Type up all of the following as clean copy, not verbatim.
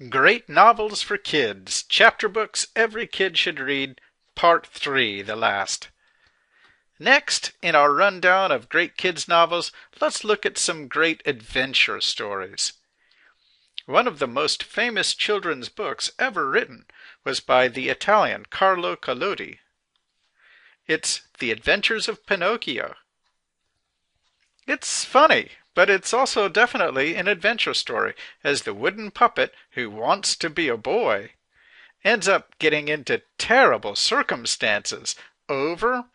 Great Novels for Kids, Chapter Books Every Kid Should Read, Part 3, the last. Next, in our rundown of great kids' novels, let's look at some great adventure stories. One of the most famous children's books ever written was by the Italian Carlo Collodi. It's The Adventures of Pinocchio. It's funny, but it's also definitely an adventure story, as the wooden puppet who wants to be a boy ends up getting into terrible circumstances over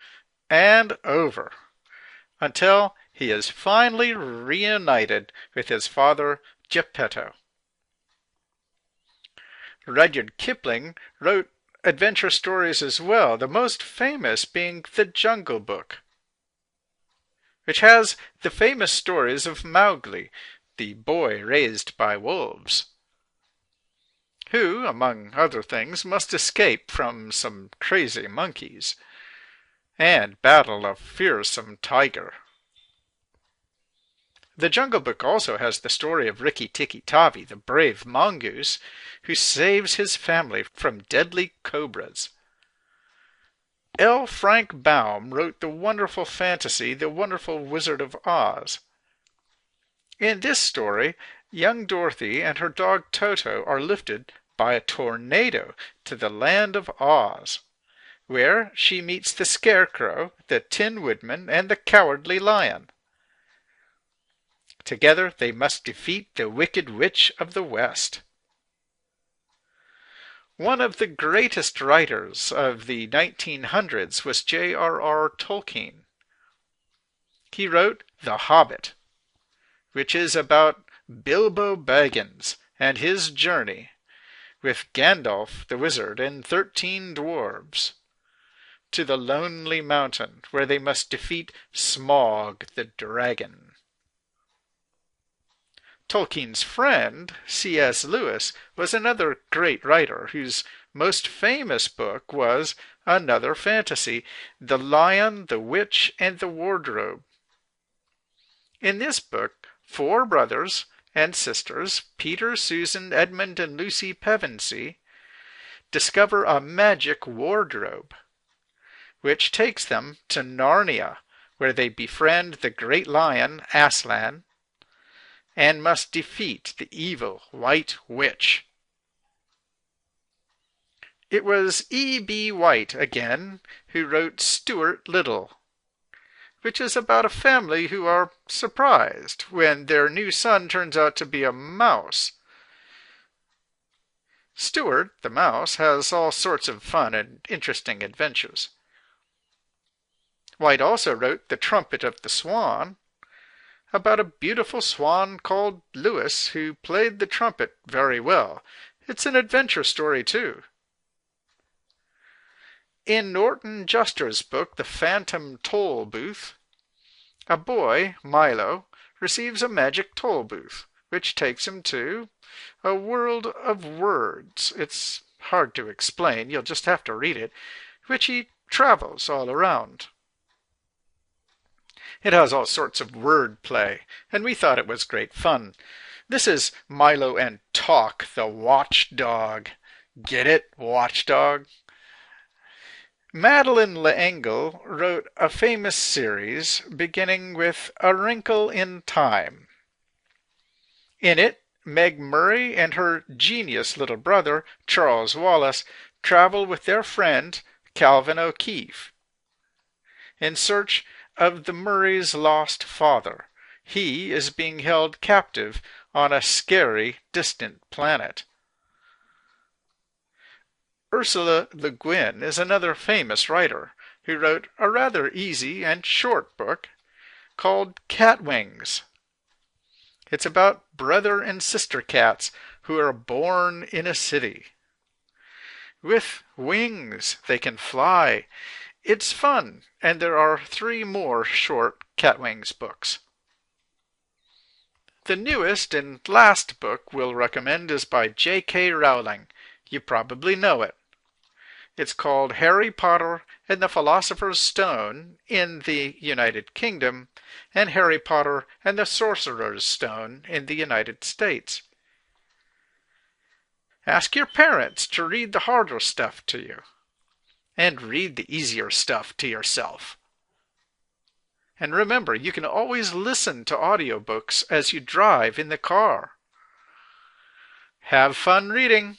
and over, until he is finally reunited with his father Geppetto. Rudyard Kipling wrote adventure stories as well, the most famous being The Jungle Book, which has the famous stories of Mowgli, the boy raised by wolves, who, among other things, must escape from some crazy monkeys and battle a fearsome tiger. The Jungle Book also has the story of Rikki Tikki Tavi, the brave mongoose, who saves his family from deadly cobras. L. Frank Baum wrote the wonderful fantasy The Wonderful Wizard of Oz. In this story, young Dorothy and her dog Toto are lifted by a tornado to the land of Oz, where she meets the Scarecrow, the Tin Woodman, and the Cowardly Lion. Together they must defeat the Wicked Witch of the West. One of the greatest writers of the 1900s was J.R.R. Tolkien. He wrote The Hobbit, which is about Bilbo Baggins and his journey with Gandalf the Wizard and 13 dwarves to the Lonely Mountain, where they must defeat Smaug the dragon. Tolkien's friend, C.S. Lewis, was another great writer whose most famous book was another fantasy, The Lion, the Witch, and the Wardrobe. In this book, 4 brothers and sisters, Peter, Susan, Edmund, and Lucy Pevensey, discover a magic wardrobe, which takes them to Narnia, where they befriend the great lion, Aslan, and must defeat the evil White Witch. It was E.B. White, again, who wrote Stuart Little, which is about a family who are surprised when their new son turns out to be a mouse. Stuart, the mouse, has all sorts of fun and interesting adventures. White also wrote The Trumpet of the Swan, about a beautiful swan called Lewis who played the trumpet very well. It's an adventure story, too. In Norton Juster's book, The Phantom Tollbooth, a boy, Milo, receives a magic toll booth, which takes him to a world of words. It's hard to explain, you'll just have to read it, which he travels all around. It has all sorts of word play, and we thought it was great fun. This is Milo and Talk, the watchdog. Get it, watchdog? Madeline L'Engle wrote a famous series beginning with A Wrinkle in Time. In it, Meg Murray and her genius little brother, Charles Wallace, travel with their friend, Calvin O'Keefe, in search of the Murray's lost father. He is being held captive on a scary, distant planet. Ursula Le Guin is another famous writer who wrote a rather easy and short book called Catwings. It's about brother and sister cats who are born in a city. With wings they can fly. It's fun, and there are 3 more short Catwings books. The newest and last book we'll recommend is by J.K. Rowling. You probably know it. It's called Harry Potter and the Philosopher's Stone in the United Kingdom, and Harry Potter and the Sorcerer's Stone in the United States. Ask your parents to read the harder stuff to you. And read the easier stuff to yourself. And remember, you can always listen to audiobooks as you drive in the car. Have fun reading!